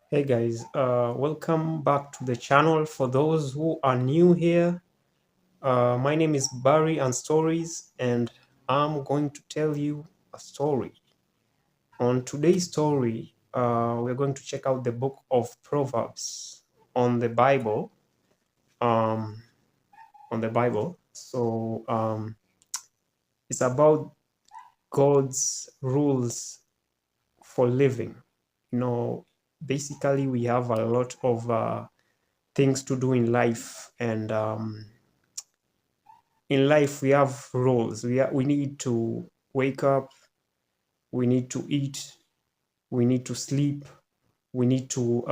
Hey guys, welcome back to the channel. For those who are new here, my name is Barry and Stories, and I'm going to tell you a story. On today's story, we're going to check out the book of Proverbs on the Bible. Um, on the Bible, it's about God's rules for living. You know, basically, we have a lot of things to do in life, and in life we have roles. We need to wake up, we need to eat, we need to sleep, we need to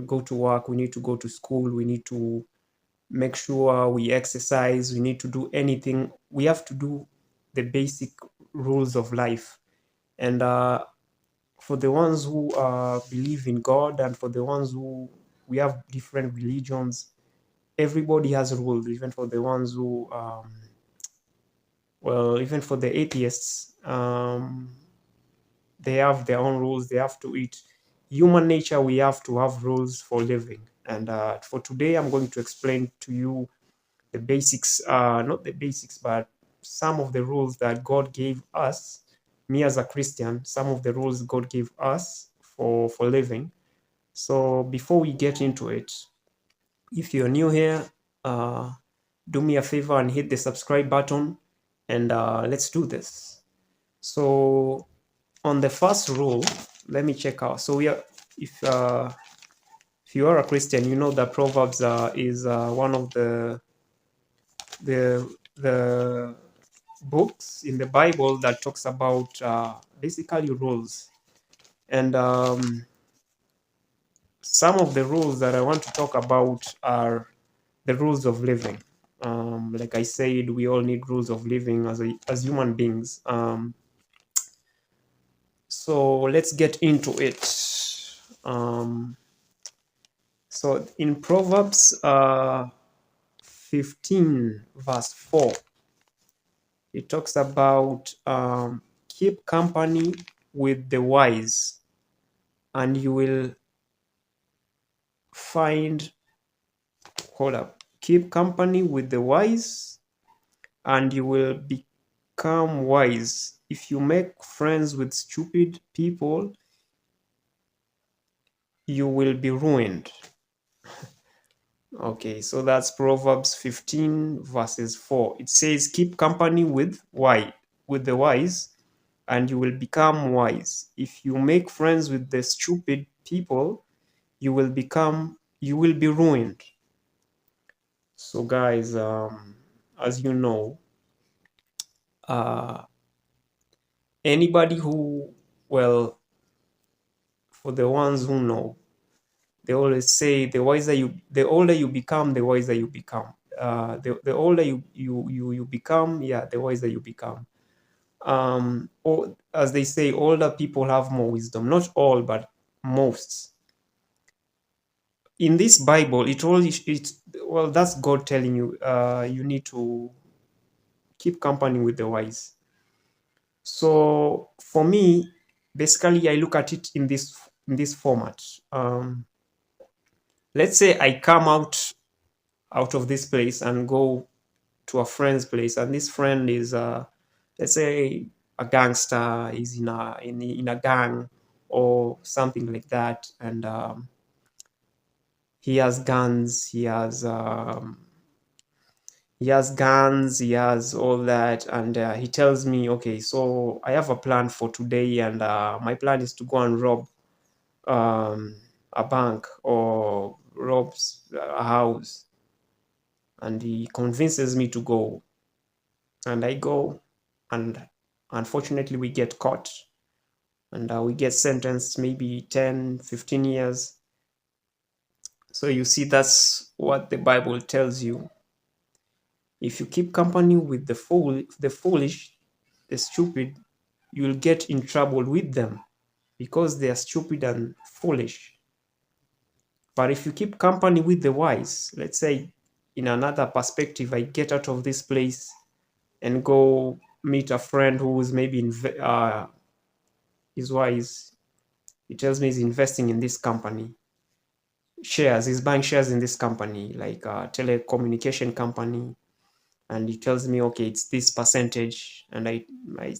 go to work, we need to go to school, we need to make sure we exercise, we need to do anything. We have to do the basic rules of life. And for the ones who believe in God, and for the ones who we have different religions, everybody has rules, even for the ones who even for the atheists, they have their own rules. They have to eat. Human nature, we have to have rules for living. And for today, I'm going to explain to you the basics, not the basics, but some of the rules that God gave us, me as a Christian, some of the rules God gave us for living. So before we get into it, if you're new here, uh, do me a favor and hit the subscribe button, and let's do this. So on the first rule, let me check out. So we are, if you are a Christian, you know that Proverbs is one of the books in the Bible that talks about basically rules. And some of the rules that I want to talk about are the rules of living. Like I said, we all need rules of living as human beings. So let's get into it. Um, so in Proverbs 15, verse 4, it talks about keep company with the wise, and you will find, hold up, keep company with the wise, and you will become wise. If you make friends with stupid people, you will be ruined. Okay, so that's Proverbs 15 verses 4. It says, keep company with the wise, and you will become wise. If you make friends with the stupid people, you will be ruined. So guys, as you know, uh, anybody who, well, for the ones who know, they always say the older you become, the wiser you become. The older you become, yeah, the wiser you become. Or as they say, older people have more wisdom. Not all, but most. In this Bible, that's God telling you, you need to keep company with the wise. So for me, basically, I look at it in this format. Let's say I come out of this place and go to a friend's place, and this friend is let's say a gangster, is in a gang or something like that, and he has guns, he has all that, and he tells me, okay, so I have a plan for today, and my plan is to go and rob a bank or robs a house. And he convinces me to go, and I go, and unfortunately we get caught, and we get sentenced maybe 10-15 years. So you see, that's what the Bible tells you. If you keep company with the foolish, the stupid, you'll get in trouble with them because they are stupid and foolish. But if you keep company with the wise, let's say in another perspective, I get out of this place and go meet a friend who is maybe He's wise. He tells me he's investing in this company. Shares, he's buying shares in this company, like a telecommunication company. And he tells me, okay, it's this percentage. And I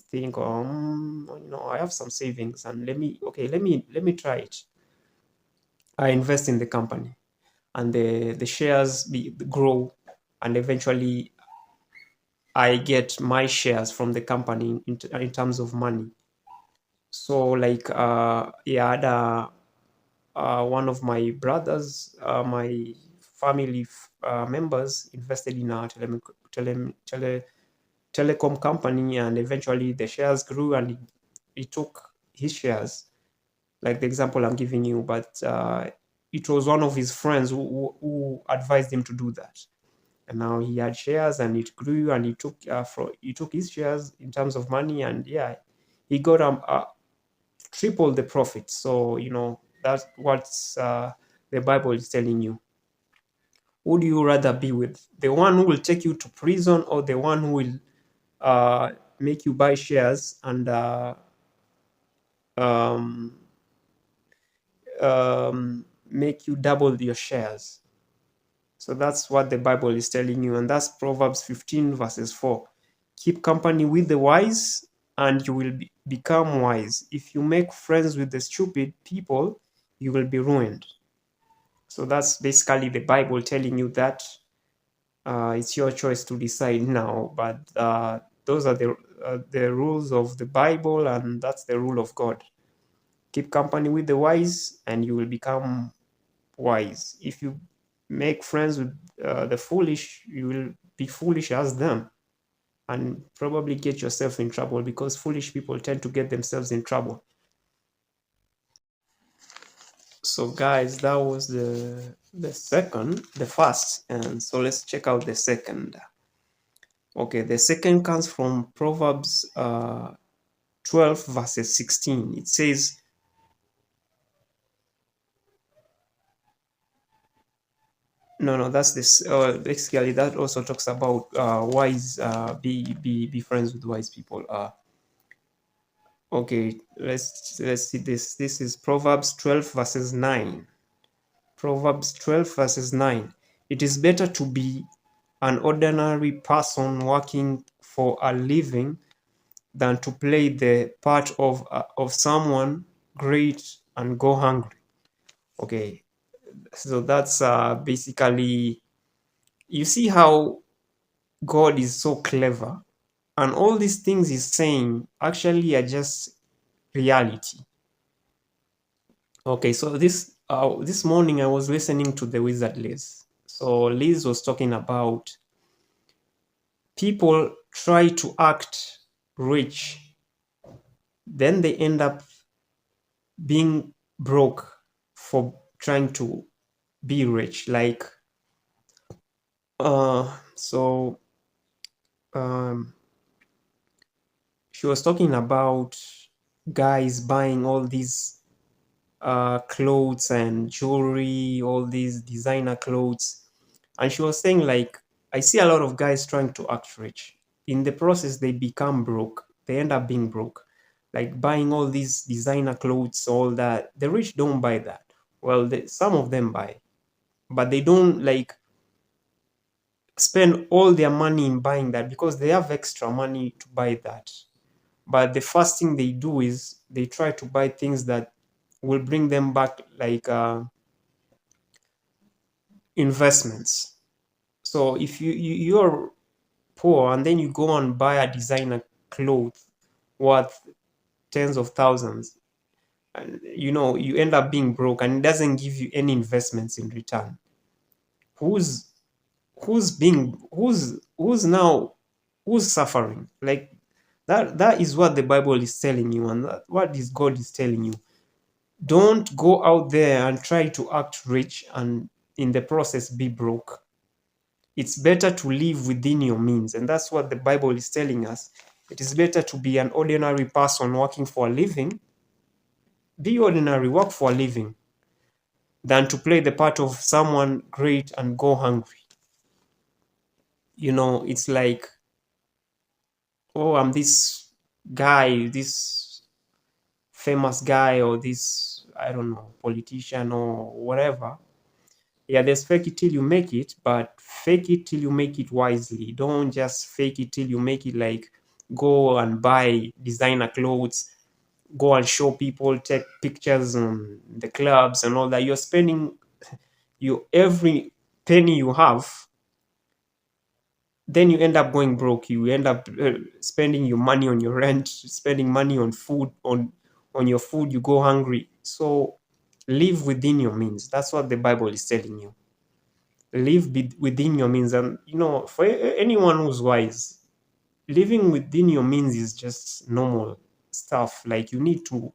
think, I have some savings and let me try it. I invest in the company and the shares grow, and eventually I get my shares from the company in terms of money. So like yeah, I had one of my brothers, my family members invested in a telecom company, and eventually the shares grew, and he took his shares, like the example I'm giving you, but it was one of his friends who advised him to do that. And now he had shares and it grew, and he took his shares in terms of money, and yeah, he got triple the profit. So that's what the Bible is telling you. Who do you rather be with? The one who will take you to prison, or the one who will make you buy shares and um, make you double your shares? So that's what the Bible is telling you, and that's Proverbs 15 verses 4. Keep company with the wise, and you will become wise. If you make friends with the stupid people, you will be ruined. So that's basically the Bible telling you that. It's your choice to decide now, but those are the rules of the Bible, and that's the rule of God. Keep company with the wise, and you will become wise. If you make friends with the foolish, you will be foolish as them and probably get yourself in trouble, because foolish people tend to get themselves in trouble. So guys, that was the first, and so let's check out the second. Okay, the second comes from Proverbs 12 verses 16. It says, no, that's this. Basically, that also talks about wise. Be friends with wise people. Okay, let's see this. This is Proverbs 12 verses 9. Proverbs 12 verses 9. It is better to be an ordinary person working for a living than to play the part of someone great and go hungry. Okay, so that's basically, you see how God is so clever, and all these things he's saying actually are just reality. Okay, so this morning I was listening to the Wizard Liz. So Liz was talking about people try to act rich, then they end up being broke for trying to be rich. Like so um she was talking about guys buying all these clothes and jewelry, all these designer clothes. And she was saying, like, I see a lot of guys trying to act rich. In the process, they become broke. They end up being broke. Like buying all these designer clothes, all that. The rich don't buy that. Well, some of them buy, but they don't like spend all their money in buying that because they have extra money to buy that. But the first thing they do is they try to buy things that will bring them back, like investments. So if you're poor and then you go and buy a designer cloth worth tens of thousands, and you end up being broke, and it doesn't give you any investments in return. Who's who's suffering? Like that is what the Bible is telling you, and what is God is telling you. Don't go out there and try to act rich and in the process be broke. It's better to live within your means, and that's what the Bible is telling us. It is better to be an ordinary person working for a living, be ordinary, work for a living, than to play the part of someone great and go hungry. It's like, oh, I'm this guy, this famous guy or this, I don't know, politician or whatever. Yeah, there's fake it till you make it, but fake it till you make it wisely. Don't just fake it till you make it, like go and buy designer clothes, go and show people, take pictures on the clubs and all that. You're spending you every penny you have, then you end up going broke. You end up spending your money on your rent, spending money on food, on your food. You go hungry. So live within your means. That's what the Bible is telling you. Live within your means. And for anyone who's wise, living within your means is just normal stuff. Like, you need to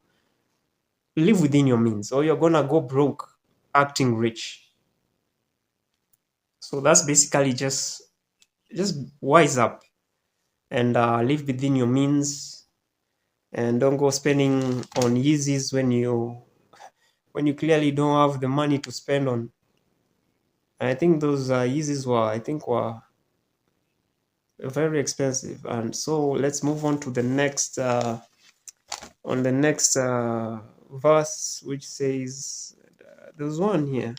live within your means, or you're gonna go broke acting rich. So that's basically just wise up and live within your means, and don't go spending on Yeezys when you clearly don't have the money to spend on. And I think those Yeezys were very expensive. And so let's move on to the next verse, which says, there's one here.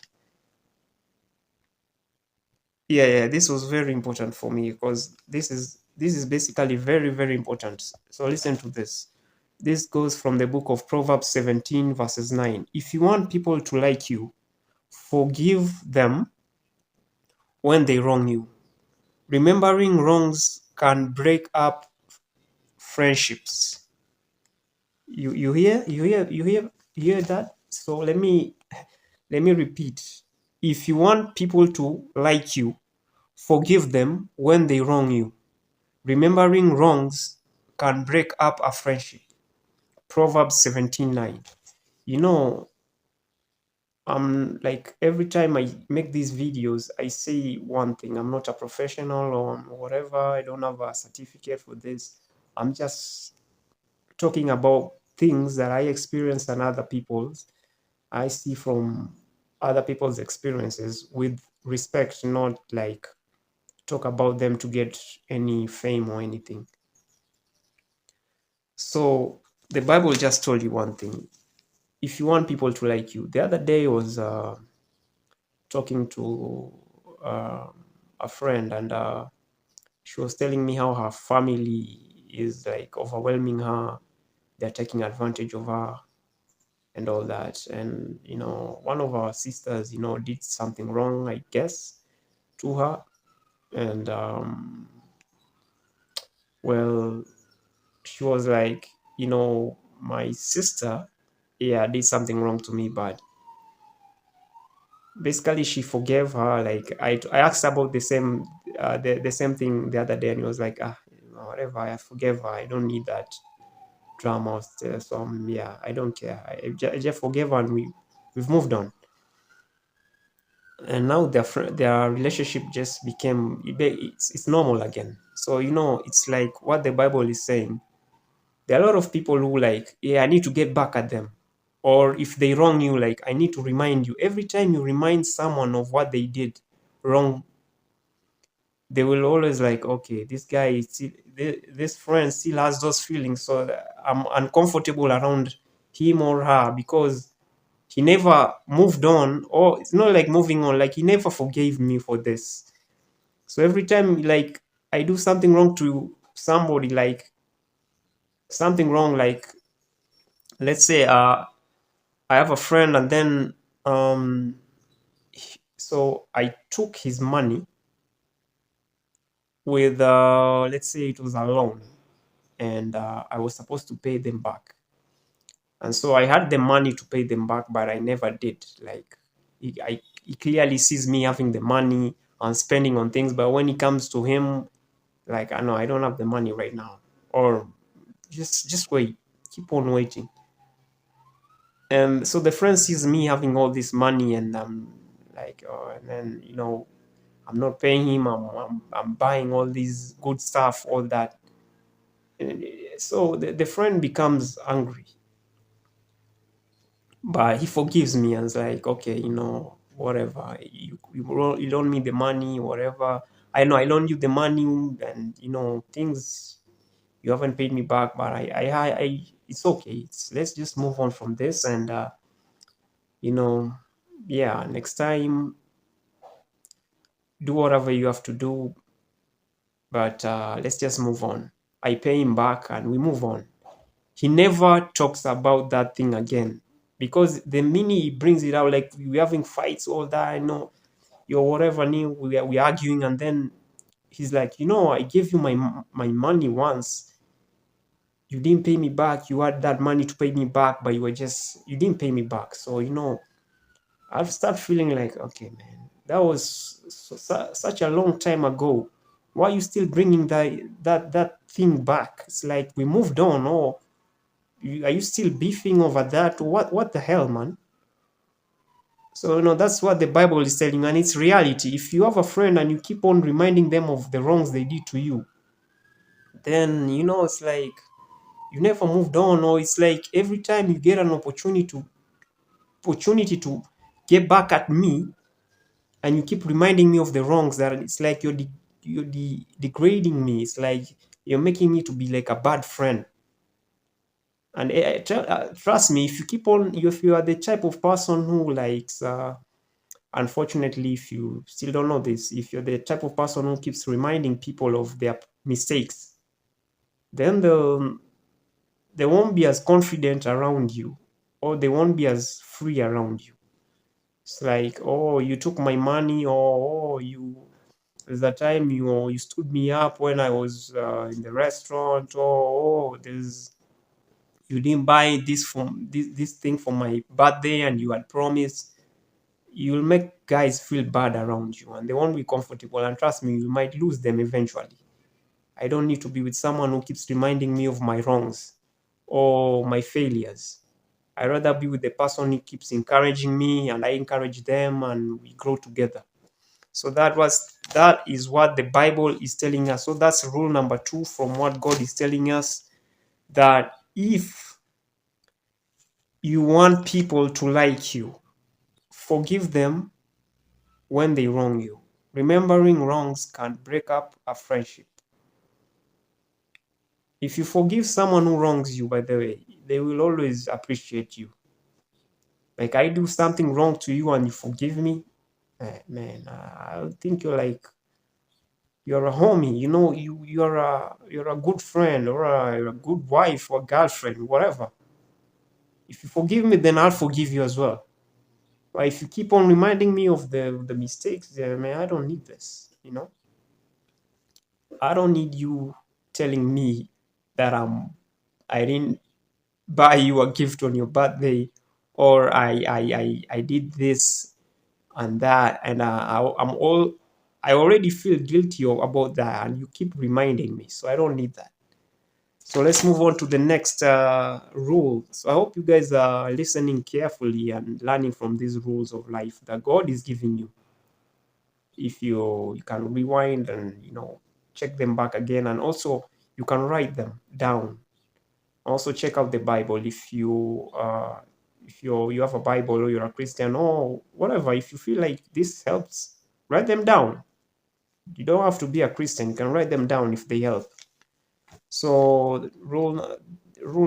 Yeah, this was very important for me, because this is basically very, very important. So listen to this. This goes from the book of Proverbs 17 verses 9. If you want people to like you, forgive them when they wrong you. Remembering wrongs can break up friendships. You hear that? So let me repeat. If you want people to like you, forgive them when they wrong you. Remembering wrongs can break up a friendship. Proverbs 17:9. You know, like, every time I make these videos, I say one thing. I'm not a professional or whatever. I don't have a certificate for this. I'm just talking about things that I experience and other people's. I see from other people's experiences with respect, not like talk about them to get any fame or anything. So the Bible just told you one thing. If you want people to like you, the other day I was talking to uh, a friend, and she was telling me how her family is like overwhelming her. They're taking advantage of her and all that. And one of our sisters, did something wrong, I guess, to her. And well, she was like, my sister, yeah, did something wrong to me, but basically she forgave her. Like, I asked about the same thing the other day, and he was like, whatever, I forgave her. I don't need that drama still. So yeah, I don't care. I just forgave her, and we've moved on. And now their relationship just became, it's normal again. So it's like what the Bible is saying. There are a lot of people who, like, yeah, I need to get back at them. Or if they wrong you, like, I need to remind you. Every time you remind someone of what they did wrong, they will always like, okay, this guy is still, this friend still has those feelings, so I'm uncomfortable around him or her, because he never moved on. Or it's not like moving on, like he never forgave me for this. So every time, like, I do something wrong to somebody, like something wrong, like, let's say I have a friend, and then so I took his money with let's say it was a loan, and I was supposed to pay them back. And so I had the money to pay them back, but I never did. Like, he clearly sees me having the money and spending on things, but when it comes to him, like, I know I don't have the money right now, or just wait, keep on waiting. And so the friend sees me having all this money, and I'm like, oh, and then I'm not paying him. I'm buying all these good stuff, all that. And so the friend becomes angry, but he forgives me and is like, okay, whatever. You loan me the money, whatever. I know I loaned you the money, and things, you haven't paid me back, but it's okay. Let's just move on from this, and you know, yeah, next time do whatever you have to do, but let's just move on. I pay him back and we move on. He never talks about that thing again, because the minute he brings it out, like we're having fights, all that, I know, you're whatever new, we're arguing, and then he's like, I gave you my money once. You didn't pay me back. You had that money to pay me back, but you didn't pay me back. So, I'll start feeling like, okay, man, that was such a long time ago. Why are you still bringing that thing back? It's like we moved on, or are you still beefing over that? What the hell, man? So, that's what the Bible is telling you, and it's reality. If you have a friend and you keep on reminding them of the wrongs they did to you, then, it's like you never moved on, or it's like every time you get an opportunity to get back at me, and you keep reminding me of the wrongs, that it's like you're degrading me. It's like you're making me to be like a bad friend. And trust me, if you are the type of person who likes, unfortunately, if you still don't know this, if you're the type of person who keeps reminding people of their mistakes, then they won't be as confident around you, or they won't be as free around you. It's like, oh, you took my money, or oh, there's a time you stood me up when I was in the restaurant, or oh, you didn't buy this thing for my birthday and you had promised. You'll make guys feel bad around you, and they won't be comfortable. And trust me, you might lose them eventually. I don't need to be with someone who keeps reminding me of my wrongs or my failures. I'd rather be with the person who keeps encouraging me, and I encourage them, and we grow together. So that is what the Bible is telling us. So that's rule number 2 from what God is telling us, that if you want people to like you, forgive them when they wrong you. Remembering wrongs can break up a friendship. If you forgive someone who wrongs you, by the way, they will always appreciate you. Like, I do something wrong to you and you forgive me, man, I think you're a homie. You're a good friend, or you're a good wife or girlfriend, whatever. If you forgive me, then I'll forgive you as well. But if you keep on reminding me of the mistakes, then, man, I don't need this. I don't need you telling me that I didn't buy you a gift on your birthday, or I did this and that, and I already feel guilty about that, and you keep reminding me, so I don't need that. So let's move on to the next rule. So I hope you guys are listening carefully and learning from these rules of life that God is giving you. If you can rewind and check them back again, and also you can write them down. Also check out the Bible if you have a Bible, or you're a Christian, or whatever. If you feel like this helps, write them down. You don't have to be a Christian. You can write them down if they help. So rule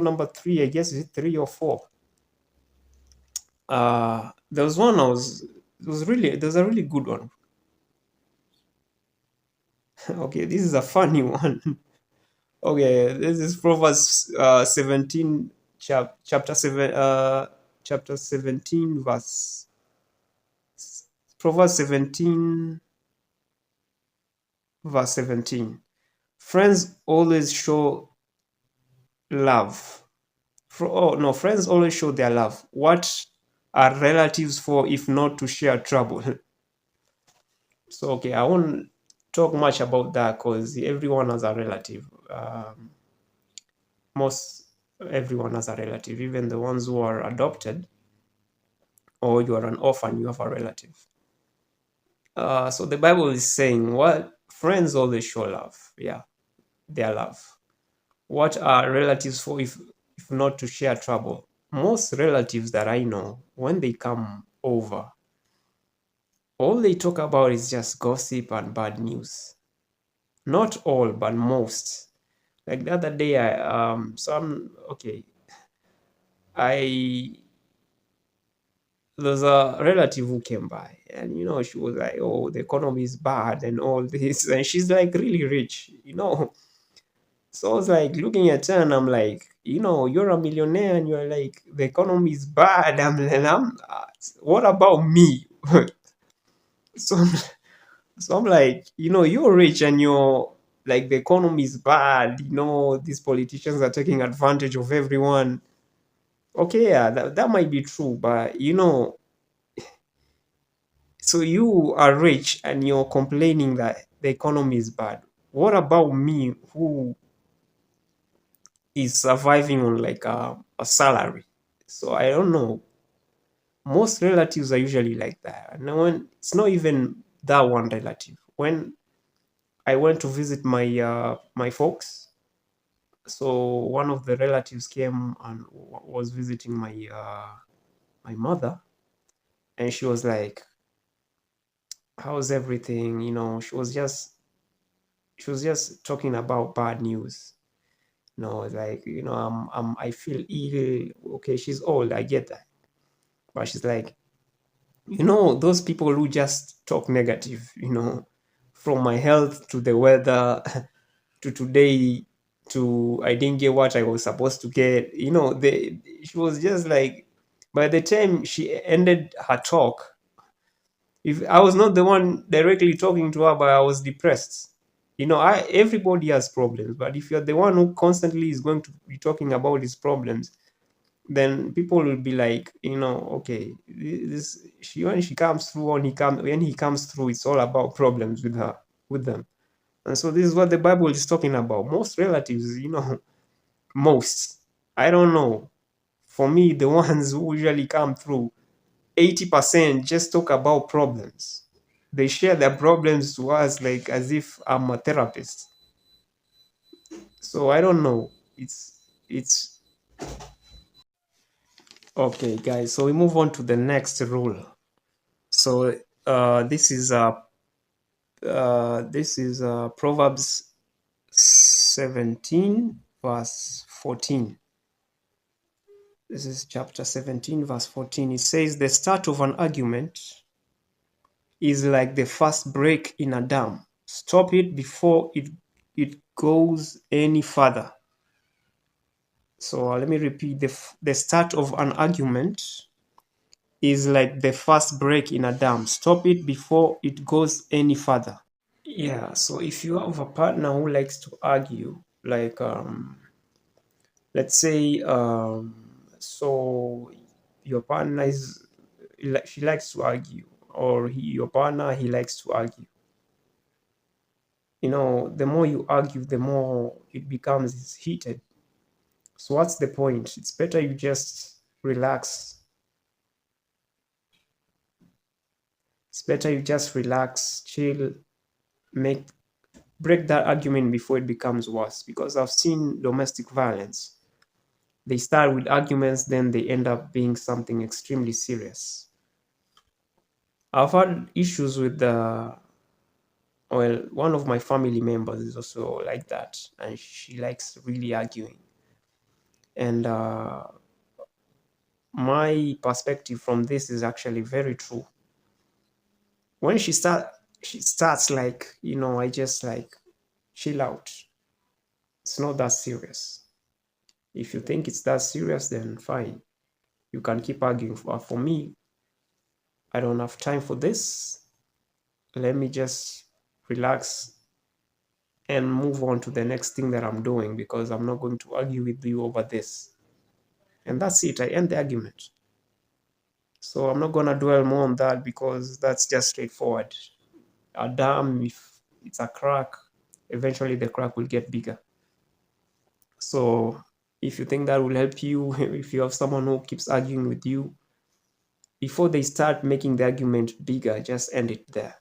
number 3, I guess, is it 3 or 4? There was one there's a really good one. Okay, this is a funny one. Okay, this is Proverbs 17, chapter 7, chapter 17, verse Proverbs 17, verse 17. Friends always show love. Friends always show their love. What are relatives for if not to share trouble? So, okay, I won't talk much about that, because everyone has a relative. Most everyone has a relative, even the ones who are adopted, or you are an orphan, you have a relative. So the Bible is saying, what friends always show love. Yeah, their love. What are relatives for if not to share trouble? Most relatives that I know, when they come over, all they talk about is just gossip and bad news. Not all, but most. Like the other day, okay, I there's a relative who came by, and she was like, "Oh, the economy is bad and all this," and she's like really rich. So I was like looking at her, and I'm like, you're a millionaire, and you're like, the economy is bad. What about me? so, I'm, so I'm like, you're rich, and you're like, the economy is bad. These politicians are taking advantage of everyone. Okay, yeah, that might be true, but so you are rich and you're complaining that the economy is bad. What about me who is surviving on like a salary? So I don't know. Most relatives are usually like that. And when it's not even that one relative. When I went to visit my folks, so one of the relatives came and was visiting my mother, and she was like, "How's everything?" She was just talking about bad news. Like, I feel ill. Okay, she's old, I get that. But she's like, those people who just talk negative, from my health to the weather to today to I didn't get what I was supposed to get. She was just like, by the time she ended her talk, if I was not the one directly talking to her, but I was depressed. Everybody has problems, but if you're the one who constantly is going to be talking about his problems, then people will be like, okay, this she when she comes through, when he comes through, it's all about problems with them. And so this is what the Bible is talking about. Most relatives, most, I don't know. For me, the ones who usually come through, 80% just talk about problems. They share their problems to us like as if I'm a therapist. So I don't know. It's okay, guys. So we move on to the next rule. So this is Proverbs 17 verse 14. This is chapter 17 verse 14. It says, "The start of an argument is like the first break in a dam. Stop it before it goes any further." So let me repeat: the start of an argument is like the first break in a dam. Stop it before it goes any further. Yeah, so if you have a partner who likes to argue, like let's say so your partner is she likes to argue, or your partner, he likes to argue. The more you argue, the more it becomes heated. So what's the point? It's better you just relax. It's better you just relax, chill, make break that argument before it becomes worse. Because I've seen domestic violence. They start with arguments, then they end up being something extremely serious. I've had issues with one of my family members is also like that, and she likes really arguing. And my perspective from this is actually very true. When she starts like, I just like chill out. It's not that serious. If you think it's that serious, then fine. You can keep arguing. For me, I don't have time for this. Let me just relax and move on to the next thing that I'm doing, because I'm not going to argue with you over this. And that's it. I end the argument. So I'm not going to dwell more on that, because that's just straightforward. A dam, if it's a crack, eventually the crack will get bigger. So if you think that will help you, if you have someone who keeps arguing with you, before they start making the argument bigger, just end it there.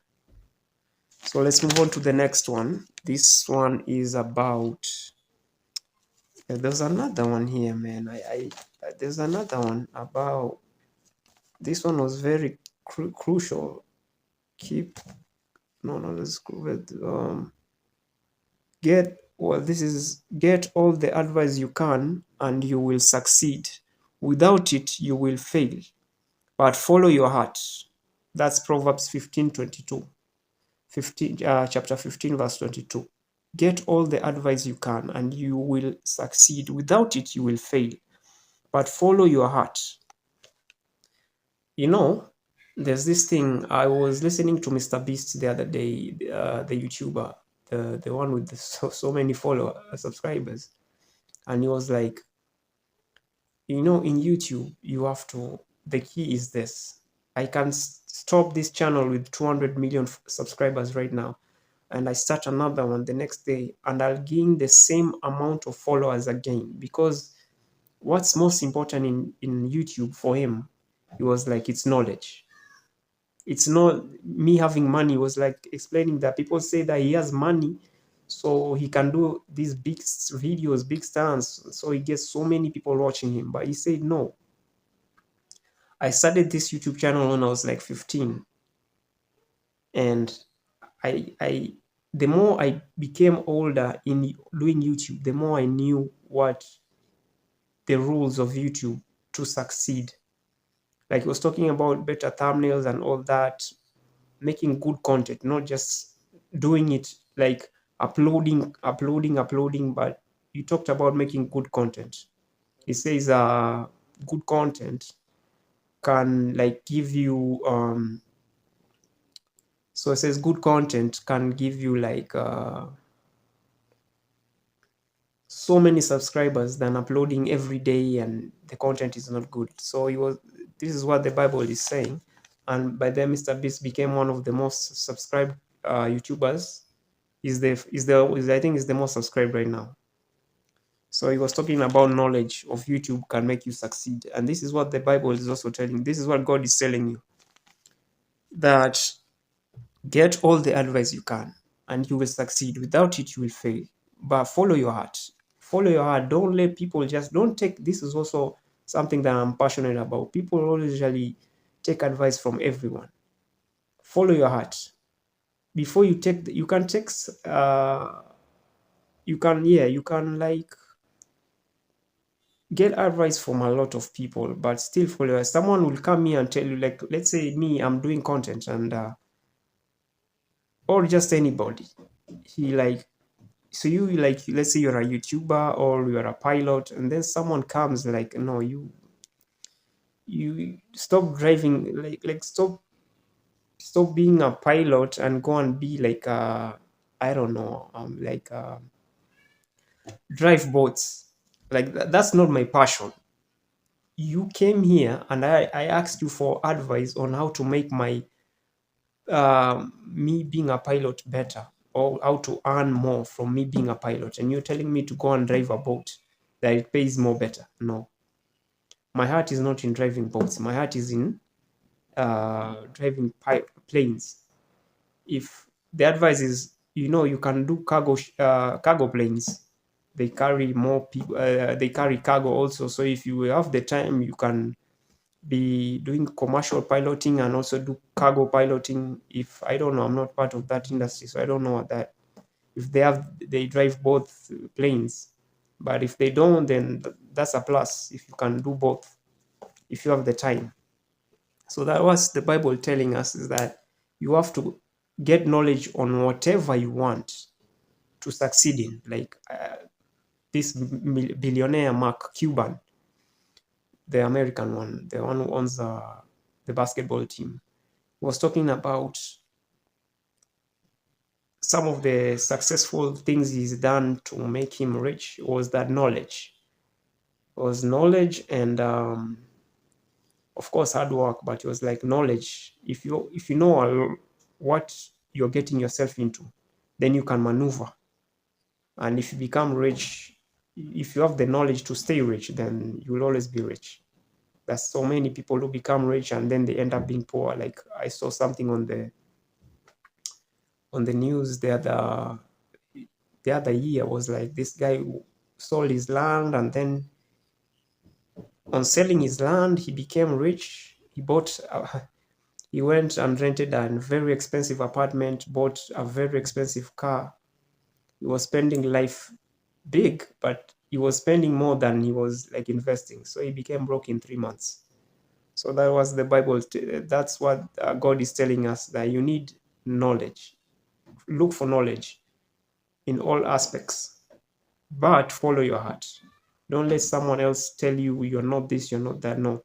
So let's move on to the next one. This one is about. There's another one here, man. There's another one about. This one was very crucial. Keep. No, let's go with. This is get all the advice you can and you will succeed. Without it, you will fail. But follow your heart. That's Proverbs 15:22. Chapter 15, verse 22. Get all the advice you can and you will succeed. Without it, you will fail. But follow your heart. You know, there's this thing. I was listening to Mr. Beast the other day, the YouTuber, the one with so many subscribers. And he was like, in YouTube, you have to, the key is this. I can stop this channel with 200 million subscribers right now, and I start another one the next day, and I'll gain the same amount of followers again. Because what's most important in YouTube for him, he was like, it's knowledge. It's not me having money. He was like explaining that people say that he has money, so he can do these big videos, big stunts, so he gets so many people watching him. But he said, no, I started this YouTube channel when I was like 15, and I the more I became older in doing YouTube, the more I knew what the rules of YouTube to succeed. Like he was talking about better thumbnails and all that, making good content, not just doing it like uploading, but you talked about making good content. He says good content can like give you so it says good content can give you like so many subscribers than uploading every day and the content is not good. So this is what the Bible is saying. And by then Mr. Beast became one of the most subscribed YouTubers. I think is the most subscribed right now. So he was talking about knowledge of YouTube can make you succeed. And this is what the Bible is also telling. This is what God is telling you. That get all the advice you can and you will succeed. Without it, you will fail. But follow your heart. Follow your heart. Don't let people don't take, this is also something that I'm passionate about. People always usually take advice from everyone. Follow your heart. Before you take, you can take, you can like get advice from a lot of people, but still follow. Someone will come here and tell you, like, let's say me, I'm doing content and, or just anybody. He like, so you like, let's say you're a YouTuber or you're a pilot, and then someone comes like, no, you stop driving, like stop being a pilot and go and be like I don't know, like drive boats. Like that's not my passion. You came here and I asked you for advice on how to make my me being a pilot better, or how to earn more from me being a pilot, and you're telling me to go and drive a boat that it pays more better. No, my heart is not in driving boats. My heart is in driving planes. If the advice is, you can do cargo planes, they carry more people, they carry cargo also. So if you have the time, you can be doing commercial piloting and also do cargo piloting. If I don't know, I'm not part of that industry, so I don't know what that, if they drive both planes. But if they don't, then that's a plus if you can do both, if you have the time. So that was the Bible telling us, is that you have to get knowledge on whatever you want to succeed in. Like this billionaire Mark Cuban, the American one, the one who owns the basketball team, was talking about some of the successful things he's done to make him rich. Was that knowledge. It was knowledge and of course hard work, but it was like knowledge. If you know what you're getting yourself into, then you can maneuver. And if you become rich, if you have the knowledge to stay rich, then you will always be rich. There's so many people who become rich and then they end up being poor. Like I saw something on the news the other year, was like this guy who sold his land, and then on selling his land he became rich. He went and rented a very expensive apartment, bought a very expensive car. He was spending life big, but he was spending more than he was like investing, so he became broke in 3 months. So that was the Bible. That's what God is telling us, that you need knowledge. Look for knowledge in all aspects, but follow your heart. Don't let someone else tell you you're not this, you're not that. No,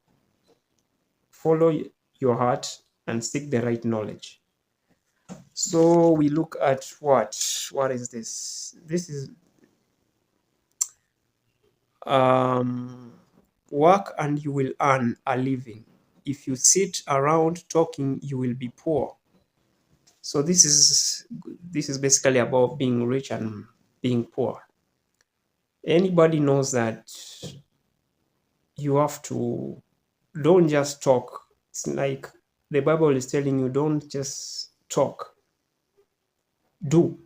follow your heart and seek the right knowledge. So we look at what is this? This is work and you will earn a living. If you sit around talking, you will be poor. So this is basically about being rich and being poor. Anybody knows that you have to, don't just talk. It's like the Bible is telling you, don't just talk, do.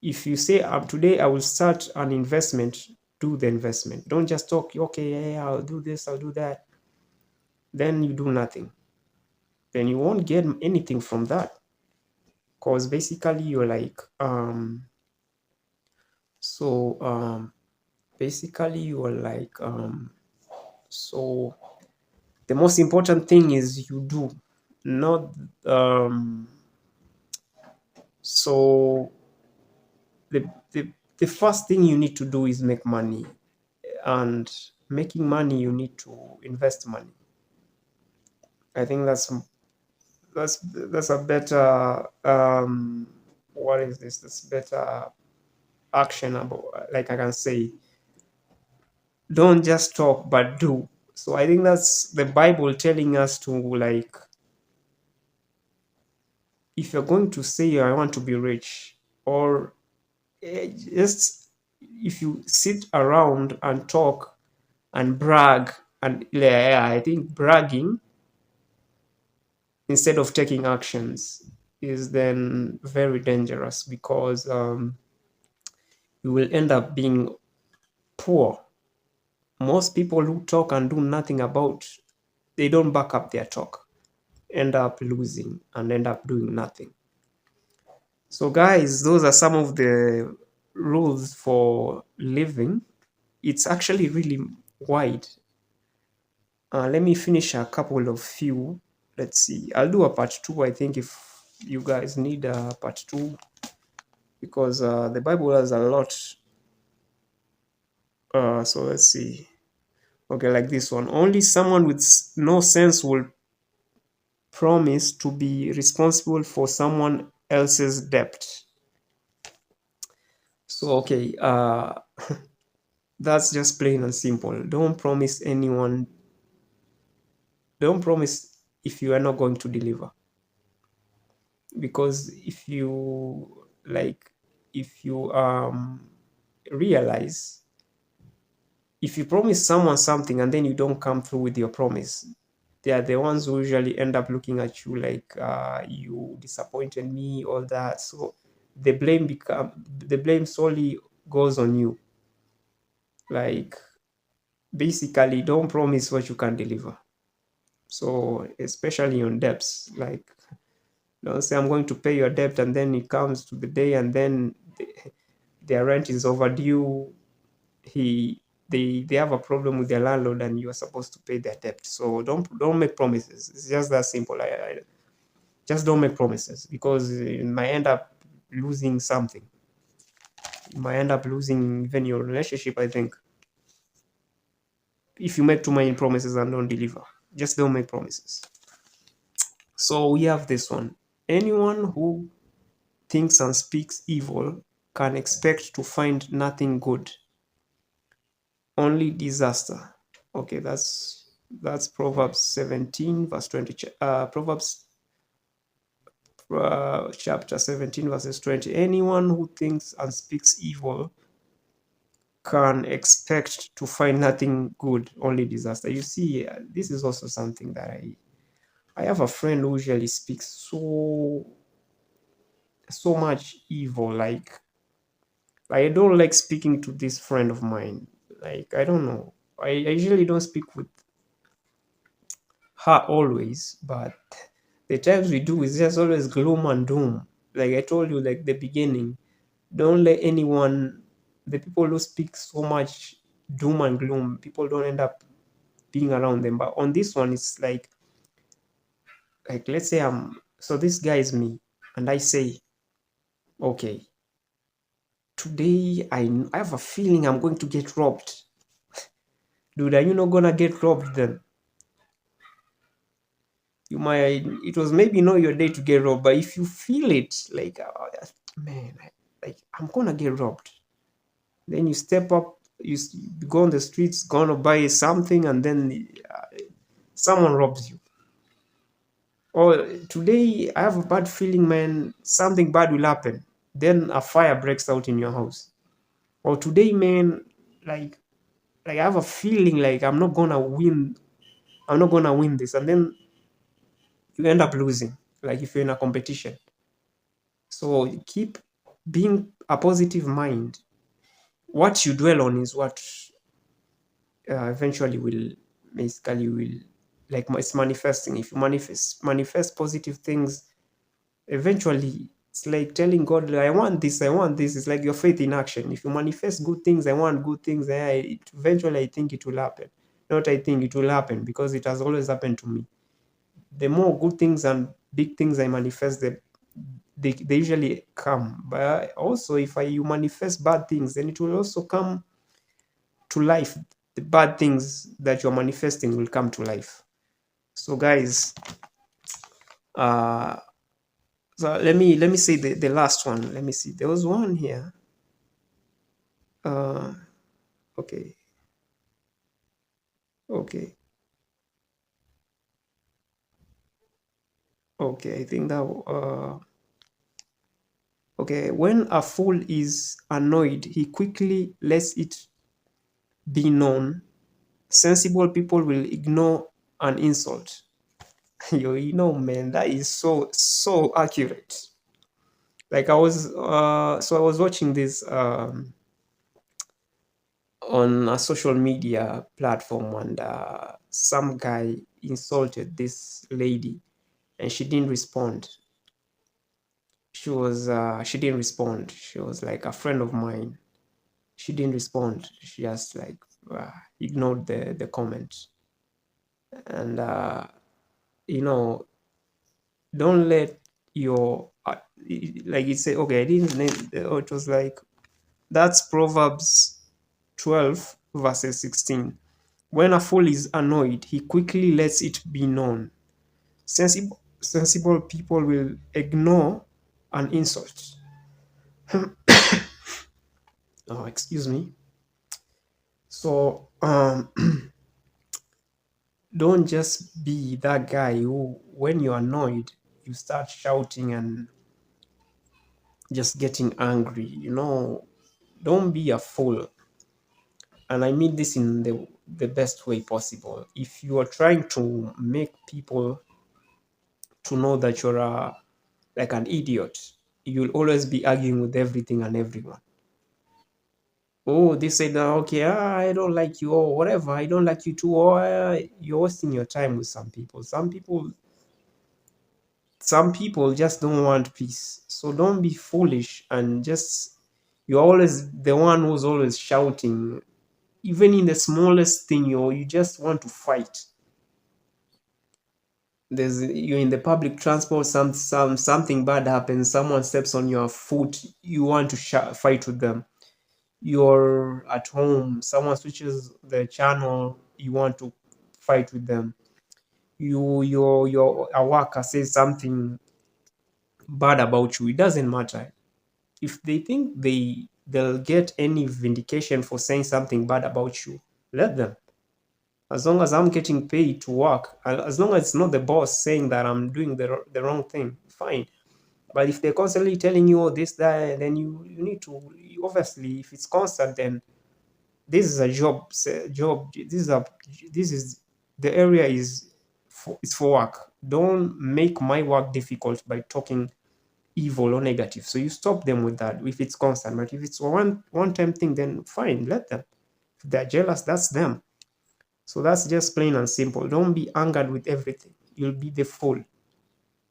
If you say, today I will start an investment, do the investment. Don't just talk, okay, yeah, I'll do this, I'll do that. Then you do nothing. Then you won't get anything from that. Because basically you're like, basically you are like, so the most important thing is you do, not, so the first thing you need to do is make money, and making money you need to invest money. I think that's a better, what is this? That's better actionable. Like I can say, don't just talk but do. So I think that's the Bible telling us to, like, if you're going to say I want to be rich, or just if you sit around and talk and brag, and yeah, I think bragging instead of taking actions is then very dangerous, because you will end up being poor. Most people who talk and do nothing about, they don't back up their talk, end up losing and end up doing nothing. So guys, those are some of the rules for living. It's actually really wide. Let me finish a couple of few. Let's see. I'll do a part 2, I think, if you guys need a part 2, because the Bible has a lot. So let's see. Okay, like this one. Only someone with no sense will promise to be responsible for someone else's debt. So, okay, that's just plain and simple. Don't promise anyone, don't promise if you are not going to deliver. Because if you, like, if you realize, if you promise someone something and then you don't come through with your promise, they are the ones who usually end up looking at you like, you disappointed me, all that. So the blame solely goes on you. Like, basically, don't promise what you can't deliver. So especially on debts, like, don't say I'm going to pay your debt, and then it comes to the day and then their rent is overdue. They have a problem with their landlord, and you are supposed to pay their debt. So don't make promises. It's just that simple. I just don't make promises, because you might end up losing something. You might end up losing even your relationship, I think, if you make too many promises and don't deliver. Just don't make promises. So we have this one. Anyone who thinks and speaks evil can expect to find nothing good, only disaster. Okay, that's Proverbs 17 verse 20. Proverbs chapter 17 verses 20. Anyone who thinks and speaks evil can expect to find nothing good, only disaster. You see, this is also something that I have a friend who usually speaks so much evil. Like, I don't like speaking to this friend of mine. Like, I don't know. I usually don't speak with her always, but the times we do is just always gloom and doom. Like I told you, like the beginning, don't let anyone the people who speak so much doom and gloom, people don't end up being around them. But on this one, it's like let's say so this guy is me, and I say, okay, today I have a feeling I'm going to get robbed. Dude, are you not gonna get robbed then? You might, it was maybe not your day to get robbed, but if you feel it, like, man, like I'm gonna get robbed, then you step up, you go on the streets, gonna buy something, and then someone robs you. Or today, I have a bad feeling, man, something bad will happen. Then a fire breaks out in your house. Or today, man, like, like I have a feeling like I'm not gonna win. I'm not gonna win this, and then you end up losing. Like if you're in a competition. So keep being a positive mind. What you dwell on is what eventually will basically will like it's manifesting. If you manifest positive things, eventually it's like telling God, I want this, I want this. It's like your faith in action. If you manifest good things, I want good things, eventually I think it will happen. Not I think it will happen, because it has always happened to me. The more good things and big things I manifest, they usually come. But also, if you manifest bad things, then it will also come to life. The bad things that you're manifesting will come to life. So guys, uh so let me say the last one. Let me see, there was one here. uh okay, okay, okay, I think that okay, when a fool is annoyed, he quickly lets it be known. Sensible people will ignore an insult. Man, that is so accurate. Like I was watching this on a social media platform, and some guy insulted this lady, and she didn't respond. She didn't respond. She was like a friend of mine. She didn't respond. She just like ignored the comment. And you know, don't let your like it said, okay, I didn't name, it was like, that's Proverbs 12 verses 16. When a fool is annoyed, he quickly lets it be known. Sensible people will ignore an insult. Oh, excuse me. So don't just be that guy who, when you're annoyed, you start shouting and just getting angry. Don't be a fool. And I mean this in the best way possible. If you are trying to make people to know that you're like an idiot, you'll always be arguing with everything and everyone. Oh, they said, okay, I don't like you, or whatever, I don't like you too, or you're wasting your time with some people. Some people just don't want peace. So don't be foolish and just, you're always the one who's always shouting. Even in the smallest thing, you just want to fight. You're in the public transport, something bad happens, someone steps on your foot, you want to fight with them. You're at home, someone switches the channel, you want to fight with them. Your a worker says something bad about you, it doesn't matter. If they think they'll get any vindication for saying something bad about you, let them. As long as I'm getting paid to work, as long as it's not the boss saying that I'm doing the wrong thing, fine. But if they're constantly telling you, oh, this, that, then you need to, obviously, if it's constant, then this is a job. This is the area is it's for work. Don't make my work difficult by talking evil or negative. So you stop them with that if it's constant. But if it's a one time thing, then fine, let them. If they're jealous, that's them. So that's just plain and simple. Don't be angered with everything. You'll be the fool.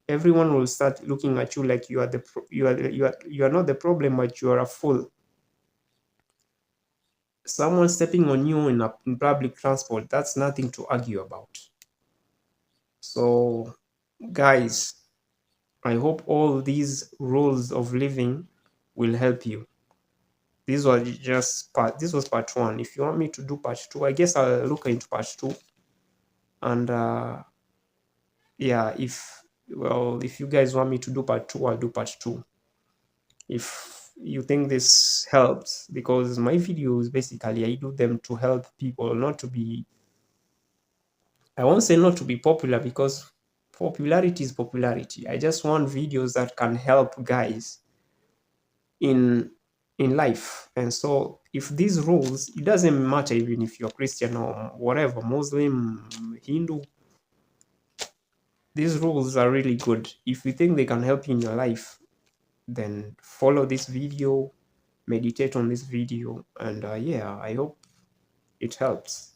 Everyone will start looking at you like you are not the problem, but you are a fool. Someone stepping on you in public transport, that's nothing to argue about. So, guys, I hope all these rules of living will help you. This was part one. If you want me to do part two, I guess I'll look into part two. And yeah, if you guys want me to do part two, I'll do part two. If you think this helps, because my videos basically I do them to help people, not to be, I won't say not to be popular, because popularity is popularity. I just want videos that can help guys in life. And so if these rules, it doesn't matter even if you're Christian or whatever, Muslim, Hindu, these rules are really good. If you think they can help you in your life, then follow this video, meditate on this video, and yeah, I hope it helps.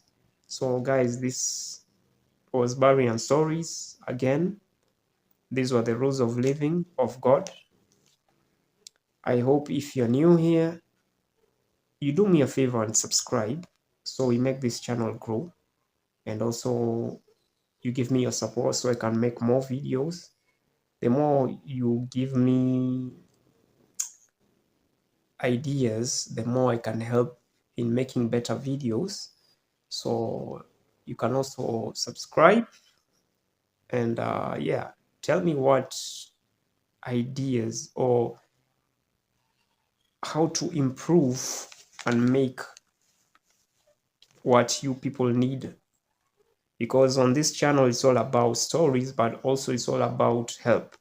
So guys, this was Barry and Stories again. These were the rules of living of God. I hope if you're new here, you do me a favor and subscribe, so we make this channel grow, and also you give me your support so I can make more videos. The more you give me ideas, the more I can help in making better videos. So you can also subscribe, and yeah, tell me what ideas or how to improve and make what you people need, because on this channel it's all about stories, but also it's all about help.